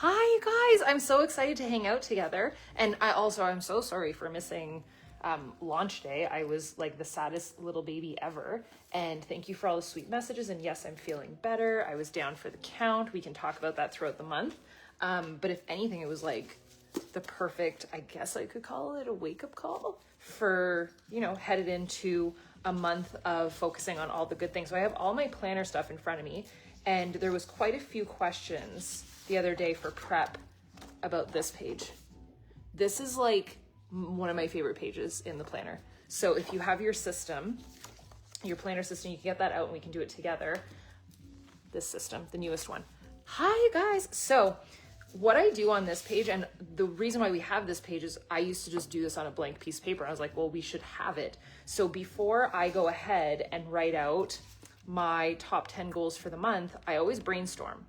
Hi, you guys. I'm so excited to hang out together. And I'm so sorry for missing launch day. I was like the saddest little baby ever. And thank you for all the sweet messages. And yes, I'm feeling better. I was down for the count. We can talk about that throughout the month. But if anything, it was like the perfect, I guess I could call it a wake-up call for, headed into a month of focusing on all the good things. So I have all my planner stuff in front of me. And there was quite a few questions the other day for prep about this page. This is like one of my favorite pages in the planner. So if you have your system, your planner system, you can get that out and we can do it together. This system, the newest one. Hi, you guys. So what I do on this page, and the reason why we have this page is I used to just do this on a blank piece of paper. I was like, well, we should have it. So before I go ahead and write out my top 10 goals for the month, I always brainstorm.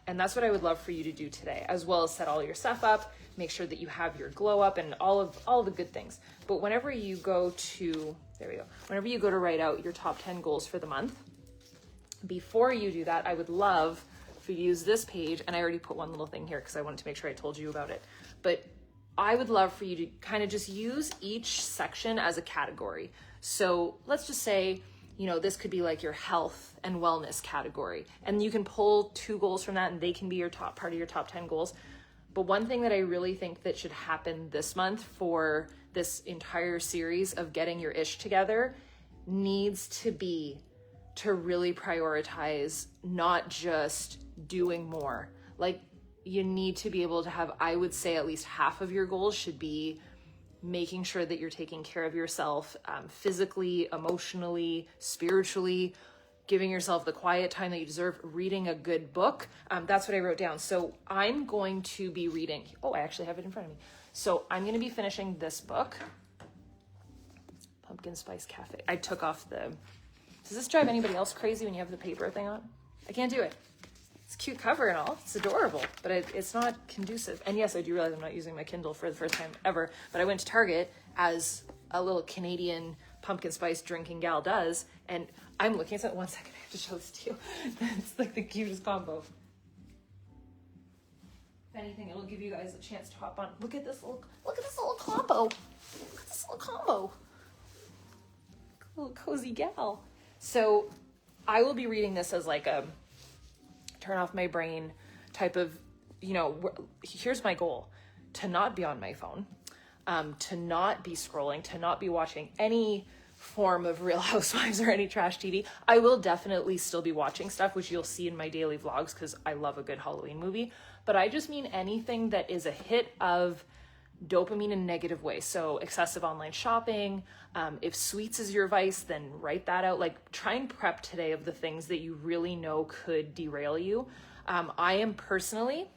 And that's what I would love for you to do today, as well as set all your stuff up, make sure that you have your glow up and all the good things. But whenever you go to, whenever you go to write out your top 10 goals for the month, before you do that, I would love for you to use this page. And I already put one little thing here because I wanted to make sure I told you about it. But I would love for you to kind of just use each section as a category. So let's just say, this could be like your health and wellness category. And you can pull 2 goals from that and they can be your top part of your top 10 goals. But one thing that I really think that should happen this month for this entire series of getting your ish together needs to be to really prioritize not just doing more. Like you need to be able to have, I would say at least half of your goals should be making sure that you're taking care of yourself physically, emotionally, spiritually, giving yourself the quiet time that you deserve, reading a good book. That's what I wrote down. So I'm going to be reading. Oh, I actually have it in front of me. So I'm going to be finishing this book, Pumpkin Spice Cafe. I took off does this drive anybody else crazy when you have the paper thing on? I can't do it. It's a cute cover and all. It's adorable, but it's not conducive. And yes, I do realize I'm not using my Kindle for the first time ever, but I went to Target as a little Canadian pumpkin spice drinking gal does. And I'm looking at it. One second, I have to show this to you. It's like the cutest combo. If anything, it'll give you guys a chance to hop on. Look at this little combo. Look at this little combo. Little cozy gal. So I will be reading this as like a turn off my brain type of, here's my goal: to not be on my phone, to not be scrolling, to not be watching any form of Real Housewives or any trash TV. I will definitely still be watching stuff, which you'll see in my daily vlogs because I love a good Halloween movie. But I just mean anything that is a hit of dopamine in a negative way. So excessive online shopping. If sweets is your vice, then write that out. Like try and prep today of the things that you really know could derail you. I am personally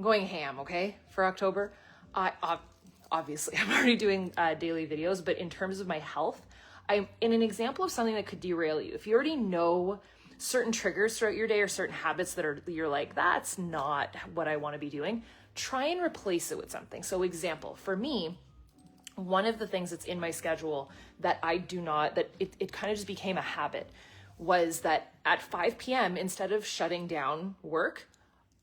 going ham, okay, for October. Obviously I'm already doing daily videos, but in terms of my health, I'm in an example of something that could derail you. If you already know certain triggers throughout your day or certain habits you're like, that's not what I want to be doing, try and replace it with something. So example, for me, one of the things that's in my schedule that it kind of just became a habit was that at 5 p.m., instead of shutting down work,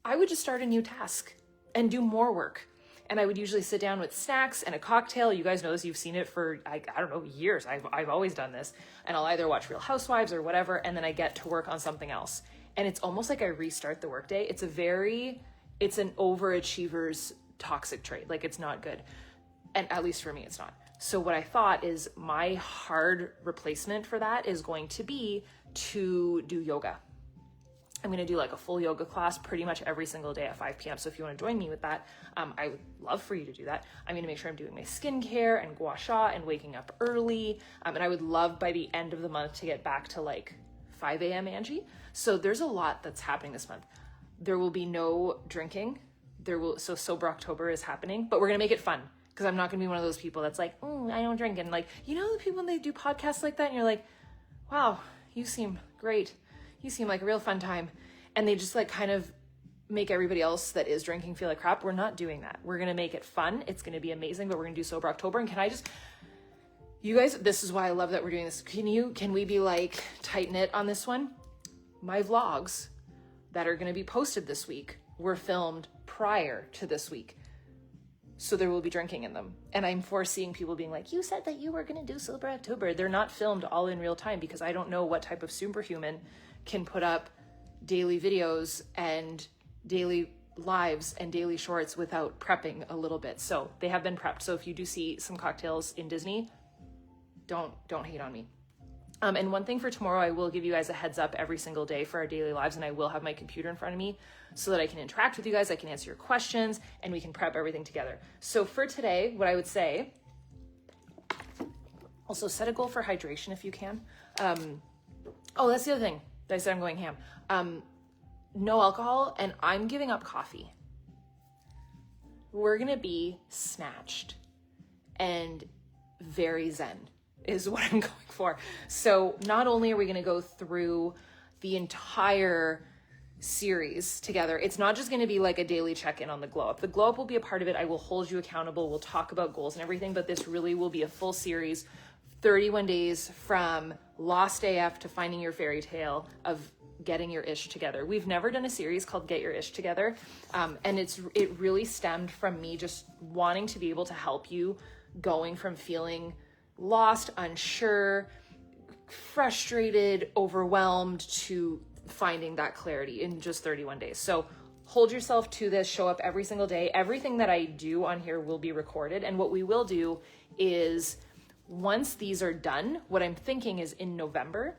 I would just start a new task and do more work. And I would usually sit down with snacks and a cocktail. You guys know this, you've seen it for, I don't know, years. I've always done this. And I'll either watch Real Housewives or whatever, and then I get to work on something else. And it's almost like I restart the workday. It's an overachiever's toxic trait. Like it's not good. And at least for me, it's not. So what I thought is my hard replacement for that is going to be to do yoga. I'm going to do like a full yoga class pretty much every single day at 5 p.m. So if you want to join me with that, I would love for you to do that. I'm going to make sure I'm doing my skincare and gua sha and waking up early. And I would love by the end of the month to get back to like 5 a.m. Angie. So there's a lot that's happening this month. There will be no drinking. So Sober October is happening, but we're going to make it fun because I'm not going to be one of those people that's like, I don't drink. And like, the people when they do podcasts like that and you're like, wow, you seem great. You seem like a real fun time. And they just like kind of make everybody else that is drinking feel like crap. We're not doing that. We're going to make it fun. It's going to be amazing, but we're going to do Sober October. And you guys, this is why I love that we're doing this. Can we be tight knit on this one? My vlogs that are going to be posted this week were filmed prior to this week. So there will be drinking in them. And I'm foreseeing people being like, you said that you were going to do Sober October. They're not filmed all in real time because I don't know what type of superhuman can put up daily videos and daily lives and daily shorts without prepping a little bit. So they have been prepped. So if you do see some cocktails in Disney, don't hate on me. And one thing for tomorrow, I will give you guys a heads up every single day for our daily lives, and I will have my computer in front of me so that I can interact with you guys, I can answer your questions, and we can prep everything together. So for today, what I would say, also set a goal for hydration if you can. Oh, that's the other thing that I said I'm going ham. No alcohol, and I'm giving up coffee. We're gonna be snatched and very zen is what I'm going for. So not only are we going to go through the entire series together, it's not just going to be like a daily check-in on the glow up. The glow up will be a part of it. I will hold you accountable. We'll talk about goals and everything, but this really will be a full series, 31 days from Lost AF to finding your fairy tale of getting your ish together. We've never done a series called Get Your Ish Together. And it really stemmed from me just wanting to be able to help you going from feeling lost, unsure, frustrated, overwhelmed to finding that clarity in just 31 days. So hold yourself to this, show up every single day. Everything that I do on here will be recorded. And what we will do is once these are done, what I'm thinking is in November,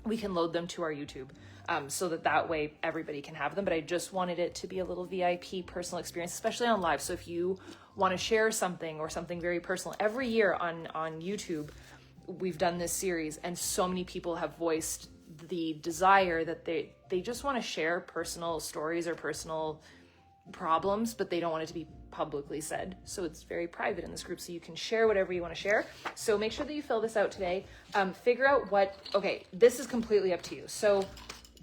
we can load them to our YouTube. So that way everybody can have them. But I just wanted it to be a little VIP personal experience, especially on live. So if you want to share something or something very personal, every year on YouTube, we've done this series and so many people have voiced the desire that they just want to share personal stories or personal problems, but they don't want it to be publicly said. So it's very private in this group. So you can share whatever you want to share. So make sure that you fill this out today. Figure out okay, this is completely up to you. So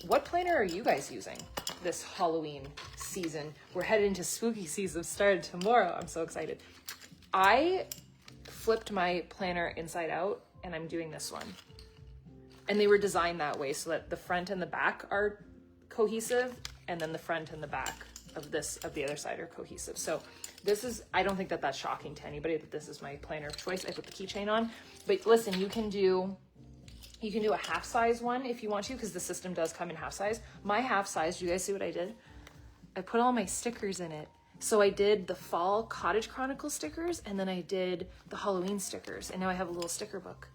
what planner are you guys using this Halloween season? We're headed into spooky season, started tomorrow. I'm so excited. I flipped my planner inside out and I'm doing this one. And they were designed that way so that the front and the back are cohesive and then the front and the back of the other side are cohesive. So this is, I don't think that that's shocking to anybody that this is my planner of choice. I put the keychain on, but listen, you can do a half size one if you want to, because the system does come in half size. My half size, do you guys see what I did? I put all my stickers in it. So I did the fall Cottage Chronicle stickers and then I did the Halloween stickers. And now I have a little sticker book.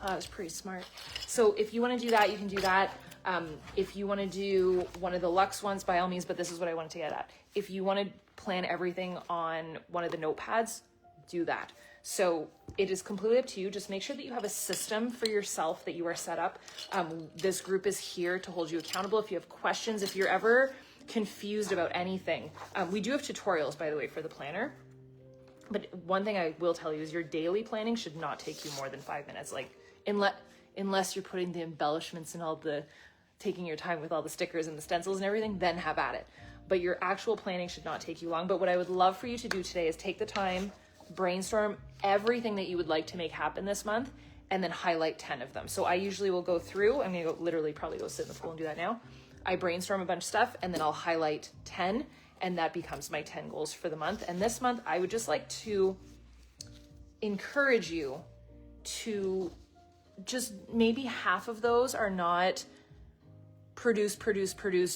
That was pretty smart. So if you want to do that, you can do that. If you want to do one of the Luxe ones, by all means, but this is what I wanted to get at. If you want to plan everything on one of the notepads, do that. So it is completely up to you. Just make sure that you have a system for yourself that you are set up. This group is here to hold you accountable. If you have questions, if you're ever confused about anything, we do have tutorials, by the way, for the planner. But one thing I will tell you is your daily planning should not take you more than 5 minutes. Like unless you're putting the embellishments and all the, taking your time with all the stickers and the stencils and everything, then have at it. But your actual planning should not take you long. But what I would love for you to do today is take the time, brainstorm everything that you would like to make happen this month, and then highlight 10 of them. So I usually will go through, I'm gonna probably go sit in the pool and do that now. I brainstorm a bunch of stuff and then I'll highlight 10 and that becomes my 10 goals for the month. And this month I would just like to encourage you to just maybe half of those are not produce,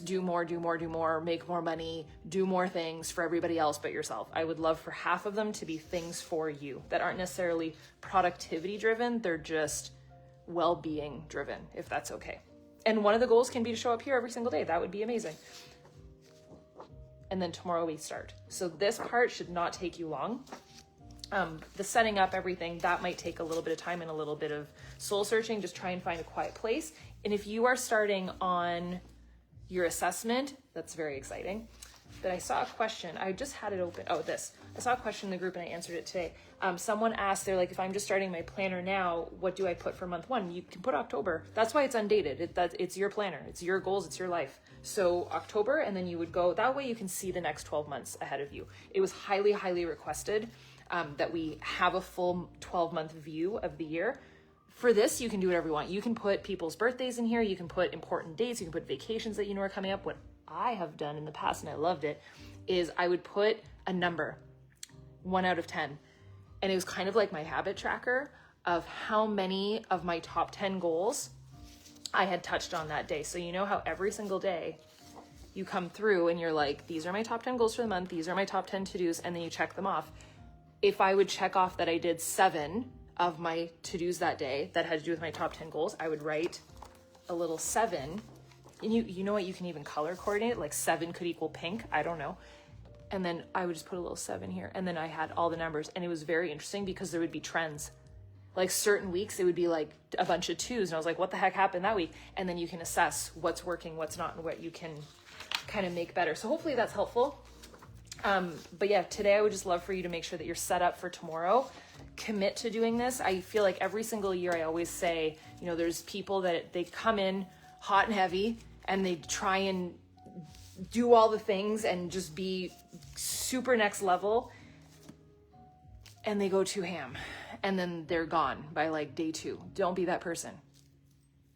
do more, make more money, do more things for everybody else but yourself. I would love for half of them to be things for you that aren't necessarily productivity driven. They're just well-being driven, if that's okay. And one of the goals can be to show up here every single day. That would be amazing. And then tomorrow we start. So this part should not take you long. The setting up everything, that might take a little bit of time and a little bit of soul searching. Just try and find a quiet place. And if you are starting on your assessment, that's very exciting. But I saw a question. I just had it open. Oh, this. I saw a question in the group and I answered it today. Someone asked, they're like, if I'm just starting my planner now, what do I put for month 1? You can put October. That's why it's undated. It's your planner. It's your goals. It's your life. So October, and then you would go, that way you can see the next 12 months ahead of you. It was highly, highly requested that we have a full 12-month view of the year. For this, you can do whatever you want. You can put people's birthdays in here. You can put important dates. You can put vacations that you know are coming up. What I have done in the past, and I loved it, is I would put a number, 1 out of 10. And it was kind of like my habit tracker of how many of my top 10 goals I had touched on that day. So you know how every single day you come through and you're like, these are my top 10 goals for the month. These are my top 10 to-dos. And then you check them off. If I would check off that I did 7 of my to-dos that day that had to do with my top 10 goals, I would write a little 7. And you know what? You can even color coordinate it. Like 7 could equal pink. I don't know. And then I would just put a little 7 here. And then I had all the numbers. And it was very interesting because there would be trends. Like certain weeks, it would be like a bunch of 2s. And I was like, what the heck happened that week? And then you can assess what's working, what's not, and what you can kind of make better. So hopefully that's helpful. But yeah, today I would just love for you to make sure that you're set up for tomorrow. Commit to doing this. I feel like every single year I always say, you know, there's people that they come in hot and heavy and they try and do all the things and just be super next level, and they go too ham and then they're gone by like day 2. Don't be that person.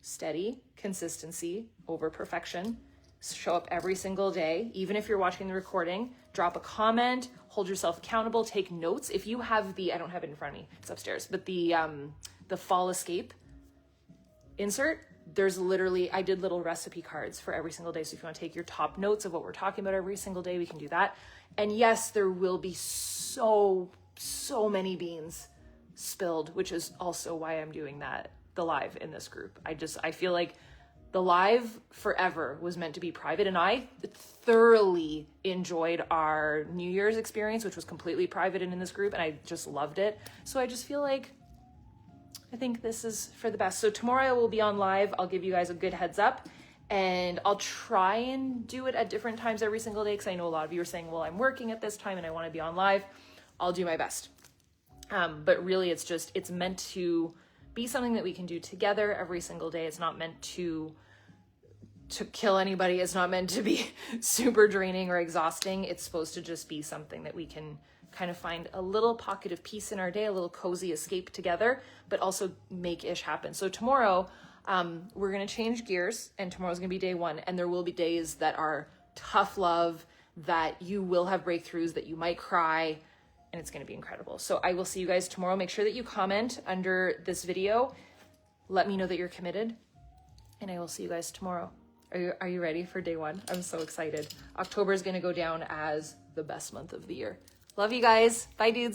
Steady, consistency over perfection. Show up every single day. Even if you're watching the recording, drop a comment, hold yourself accountable, take notes. If you have I don't have it in front of me, it's upstairs, but the fall escape insert, there's literally, I did little recipe cards for every single day. So if you want to take your top notes of what we're talking about every single day, we can do that. And yes, there will be so many beans spilled, which is also why I'm doing the live in this group. I feel like the live forever was meant to be private, and I thoroughly enjoyed our New Year's experience, which was completely private and in this group, and I just loved it. So I just feel like I think this is for the best. So tomorrow I will be on live. I'll give you guys a good heads up, and I'll try and do it at different times every single day, because I know a lot of you are saying, well, I'm working at this time and I want to be on live. I'll do my best. But really it's meant to be something that we can do together every single day. It's not meant to kill anybody. It's not meant to be super draining or exhausting. It's supposed to just be something that we can kind of find a little pocket of peace in our day, a little cozy escape together, but also make ish happen. So tomorrow, we're going to change gears, and tomorrow's going to be day 1. And there will be days that are tough love, that you will have breakthroughs, that you might cry, and it's going to be incredible. So I will see you guys tomorrow. Make sure that you comment under this video. Let me know that you're committed, and I will see you guys tomorrow. Are you ready for day 1? I'm so excited. October is going to go down as the best month of the year. Love you guys. Bye, dudes.